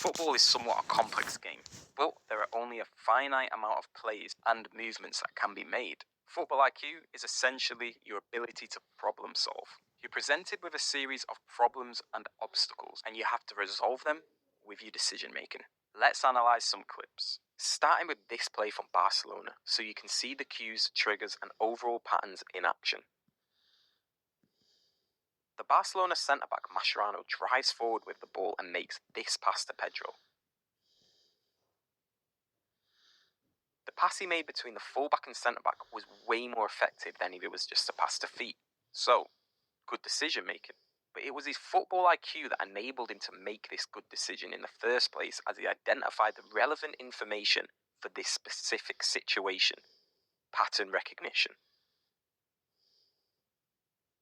Football is somewhat a complex game, but there are only a finite amount of plays and movements that can be made. Football IQ is essentially your ability to problem solve. You're presented with a series of problems and obstacles, and you have to resolve them with your decision making. Let's analyze some clips. Starting with this play from Barcelona, so you can see the cues, triggers, and overall patterns in action. The Barcelona centre-back Mascherano drives forward with the ball and makes this pass to Pedro. The pass he made between the fullback and centre-back was way more effective than if it was just a pass to feet. So, good decision making. But it was his football IQ that enabled him to make this good decision in the first place, as he identified the relevant information for this specific situation. Pattern recognition.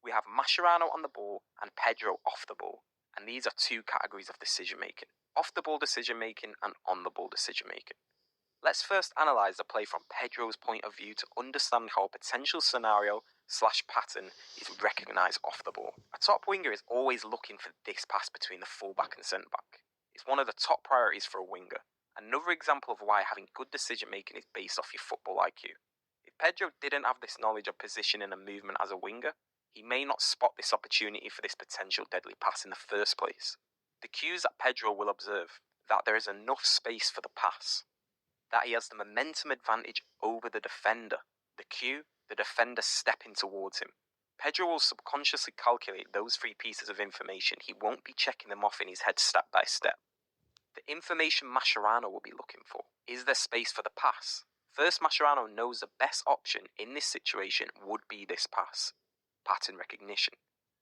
We have Mascherano on the ball and Pedro off the ball, and these are two categories of decision making: off the ball decision making and on the ball decision making. Let's first analyse the play from Pedro's point of view to understand how a potential scenario/pattern is recognised off the ball. A top winger is always looking for this pass between the fullback and centre-back. It's one of the top priorities for a winger. Another example of why having good decision making is based off your football IQ. If Pedro didn't have this knowledge of positioning and movement as a winger, he may not spot this opportunity for this potential deadly pass in the first place. The cues that Pedro will observe: that there is enough space for the pass, that he has the momentum advantage over the defender. The cue: the defender stepping towards him. Pedro will subconsciously calculate those three pieces of information. He won't be checking them off in his head step by step. The information Mascherano will be looking for: is there space for the pass? First, Mascherano knows the best option in this situation would be this pass. Pattern recognition.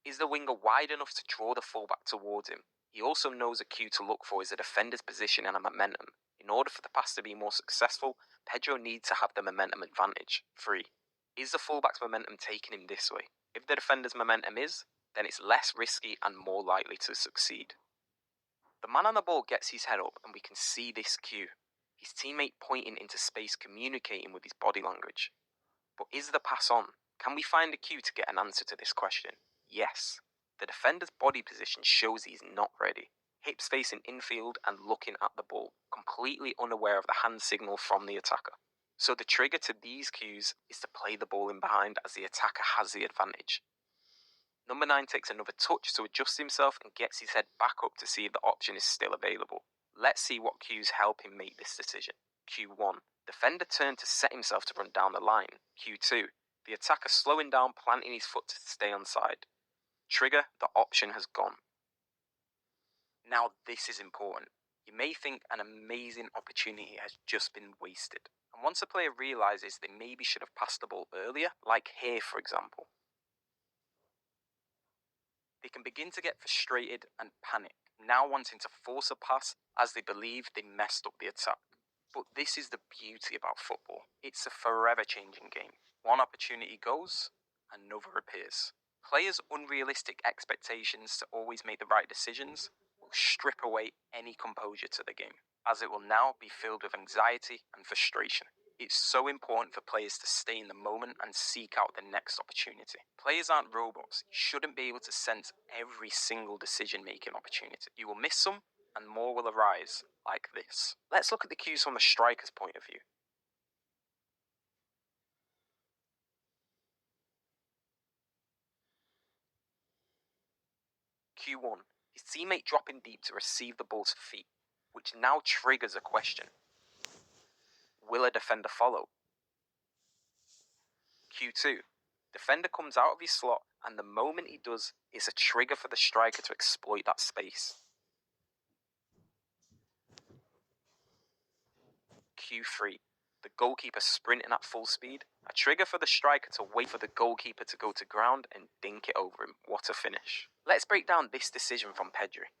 Is the winger wide enough to draw the fullback towards him? He also knows a cue to look for is the defender's position and a momentum. In order for the pass to be more successful, Pedro needs to have the momentum advantage. 3. Is the fullback's momentum taking him this way? If the defender's momentum is, then it's less risky and more likely to succeed. The man on the ball gets his head up and we can see this cue. His teammate pointing into space, communicating with his body language. But is the pass on? Can we find a cue to get an answer to this question? Yes. The defender's body position shows he's not ready. Hips facing infield and looking at the ball, completely unaware of the hand signal from the attacker. So the trigger to these cues is to play the ball in behind, as the attacker has the advantage. Number 9 takes another touch to adjust himself and gets his head back up to see if the option is still available. Let's see what cues help him make this decision. Cue 1. Defender turned to set himself to run down the line. Cue 2. The attacker slowing down, planting his foot to stay onside. Trigger: the option has gone. Now this is important. You may think an amazing opportunity has just been wasted. And once a player realises they maybe should have passed the ball earlier, like here for example, they can begin to get frustrated and panic, now wanting to force a pass as they believe they messed up the attack. But this is the beauty about football. It's a forever changing game. One opportunity goes, another appears. Players' unrealistic expectations to always make the right decisions will strip away any composure to the game, as it will now be filled with anxiety and frustration. It's so important for players to stay in the moment and seek out the next opportunity. Players aren't robots. You shouldn't be able to sense every single decision-making opportunity. You will miss some, and more will arise, like this. Let's look at the cues from the striker's point of view. Cue 1. His teammate dropping deep to receive the ball to feet, which now triggers a question. Will a defender follow? Cue 2. Defender comes out of his slot, and the moment he does is a trigger for the striker to exploit that space. Cue 3. The goalkeeper sprinting at full speed, a trigger for the striker to wait for the goalkeeper to go to ground and dink it over him. What a finish. Let's break down this decision from Pedri.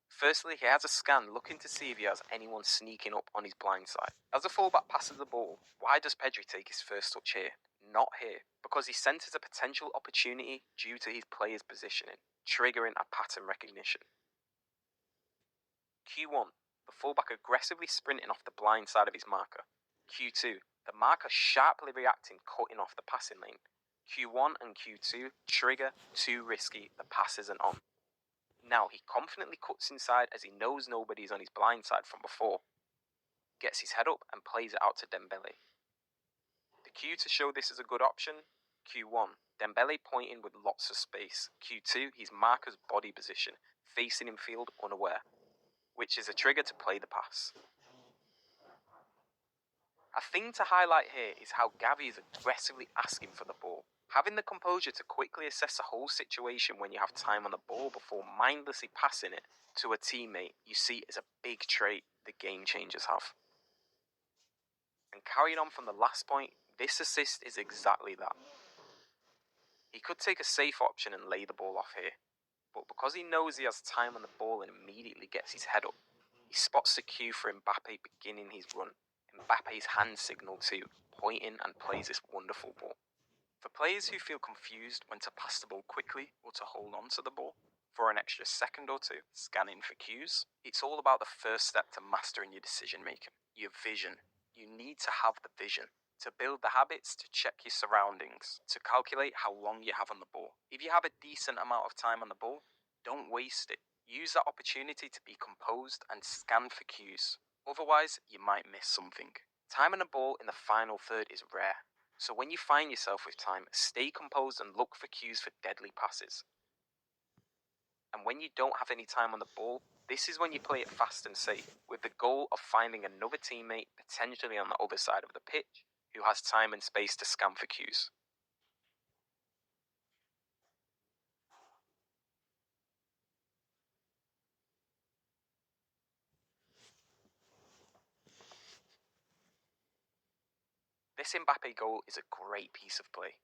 Firstly, he has a scan looking to see if he has anyone sneaking up on his blind side. As the fullback passes the ball, why does Pedri take his first touch here? Not here. Because he senses a potential opportunity due to his player's positioning, triggering a pattern recognition. Cue 1. The fullback aggressively sprinting off the blind side of his marker. Cue 2. The marker sharply reacting, cutting off the passing lane. Q1 and Q2 trigger, too risky, the pass isn't on. Now he confidently cuts inside as he knows nobody's on his blind side from before. Gets his head up and plays it out to Dembele. The cue to show this is a good option, Q1, Dembele pointing with lots of space. Q2, his marker's body position, facing infield unaware, which is a trigger to play the pass. A thing to highlight here is how Gavi is aggressively asking for the ball. Having the composure to quickly assess the whole situation when you have time on the ball before mindlessly passing it to a teammate, you see is a big trait the game changers have. And carrying on from the last point, this assist is exactly that. He could take a safe option and lay the ball off here, but because he knows he has time on the ball and immediately gets his head up, he spots the cue for Mbappe beginning his run. Mbappe's hand signal too, pointing and plays this wonderful ball. For players who feel confused when to pass the ball quickly or to hold on to the ball for an extra second or two, scanning for cues, it's all about the first step to mastering your decision making, your vision. You need to have the vision to build the habits, to check your surroundings, to calculate how long you have on the ball. If you have a decent amount of time on the ball, don't waste it. Use that opportunity to be composed and scan for cues. Otherwise, you might miss something. Time on the ball in the final third is rare, so when you find yourself with time, stay composed and look for cues for deadly passes. And when you don't have any time on the ball, this is when you play it fast and safe, with the goal of finding another teammate, potentially on the other side of the pitch, who has time and space to scan for cues. This Mbappe goal is a great piece of play.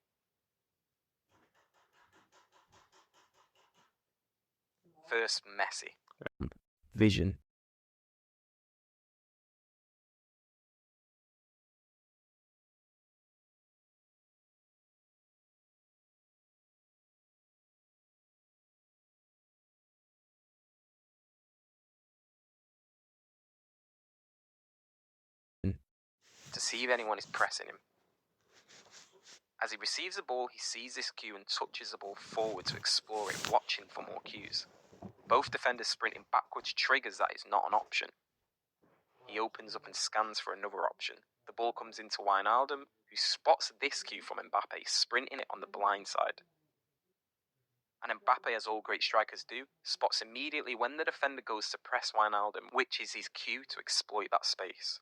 First, Messi. Vision. To see if anyone is pressing him. As he receives the ball, he sees this cue and touches the ball forward to explore it, watching for more cues. Both defenders sprinting backwards triggers that is not an option. He opens up and scans for another option. The ball comes into Wijnaldum, who spots this cue from Mbappe, sprinting it on the blind side. And Mbappe, as all great strikers do, spots immediately when the defender goes to press Wijnaldum, which is his cue to exploit that space.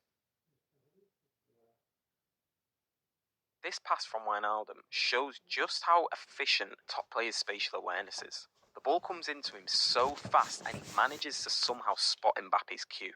This pass from Wijnaldum shows just how efficient top players' spatial awareness is. The ball comes into him so fast and he manages to somehow spot Mbappe's cue.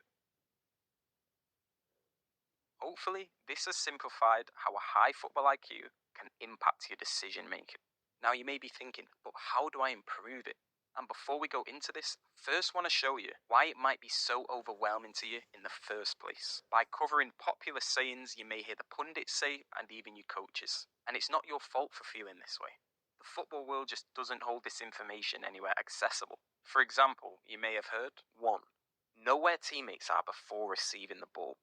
Hopefully, this has simplified how a high football IQ can impact your decision making. Now you may be thinking, but how do I improve it? And before we go into this, first want to show you why it might be so overwhelming to you in the first place. By covering popular sayings you may hear the pundits say and even your coaches. And it's not your fault for feeling this way. The football world just doesn't hold this information anywhere accessible. For example, you may have heard 1. Know where teammates are before receiving the ball.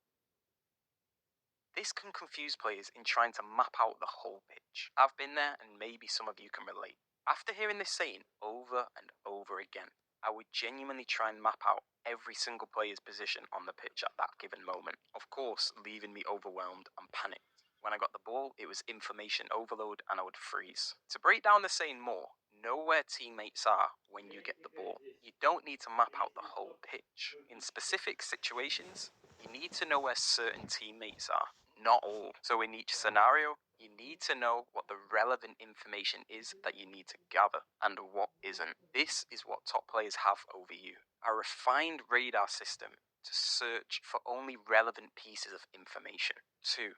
This can confuse players in trying to map out the whole pitch. I've been there and maybe some of you can relate. After hearing this saying over and over again, I would genuinely try and map out every single player's position on the pitch at that given moment. Of course, leaving me overwhelmed and panicked. When I got the ball, it was information overload and I would freeze. To break down the saying more, know where teammates are when you get the ball. You don't need to map out the whole pitch. In specific situations, you need to know where certain teammates are, not all. So in each scenario, you need to know what the relevant information is that you need to gather and what isn't. This is what top players have over you. A refined radar system to search for only relevant pieces of information. 2.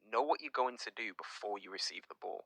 Know what you're going to do before you receive the ball.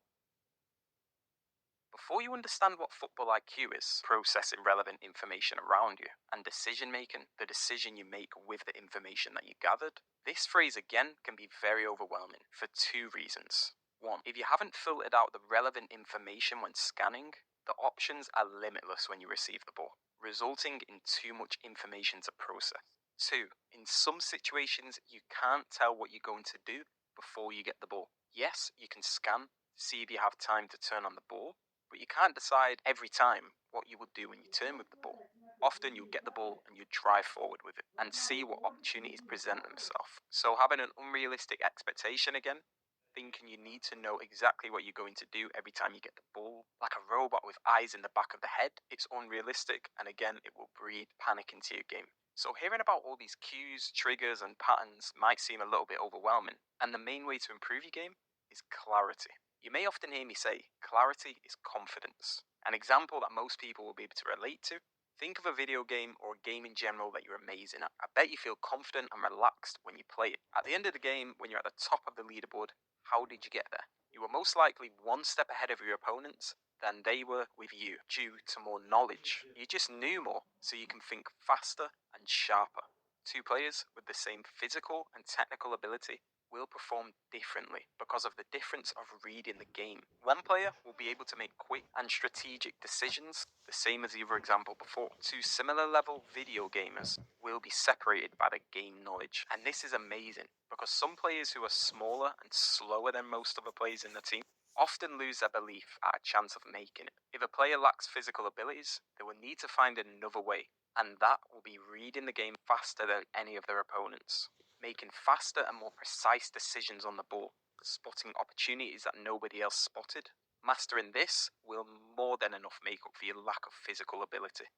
Before you understand what football IQ is, processing relevant information around you, and decision making, the decision you make with the information that you gathered, this phrase again can be very overwhelming for 2 reasons. 1. If you haven't filtered out the relevant information when scanning, the options are limitless when you receive the ball, resulting in too much information to process. 2. In some situations, you can't tell what you're going to do before you get the ball. Yes, you can scan, see if you have time to turn on the ball, but you can't decide every time what you will do when you turn with the ball. Often you'll get the ball and you drive forward with it and see what opportunities present themselves. So having an unrealistic expectation again, thinking you need to know exactly what you're going to do every time you get the ball, like a robot with eyes in the back of the head, it's unrealistic, and again, it will breed panic into your game. So hearing about all these cues, triggers, and patterns might seem a little bit overwhelming, and the main way to improve your game is clarity. You may often hear me say, clarity is confidence. An example that most people will be able to relate to: think of a video game or a game in general that you're amazing at. I bet you feel confident and relaxed when you play it. At the end of the game, when you're at the top of the leaderboard, how did you get there? You were most likely one step ahead of your opponents than they were with you, due to more knowledge. You just knew more, so you can think faster and sharper. Two players with the same physical and technical ability will perform differently because of the difference of reading the game. One player will be able to make quick and strategic decisions, the same as the other example before. Two similar level video gamers will be separated by the game knowledge, and this is amazing because some players who are smaller and slower than most other players in the team often lose their belief at a chance of making it. If a player lacks physical abilities, they will need to find another way, and that will be reading the game faster than any of their opponents, making faster and more precise decisions on the ball, spotting opportunities that nobody else spotted. Mastering this will more than enough make up for your lack of physical ability.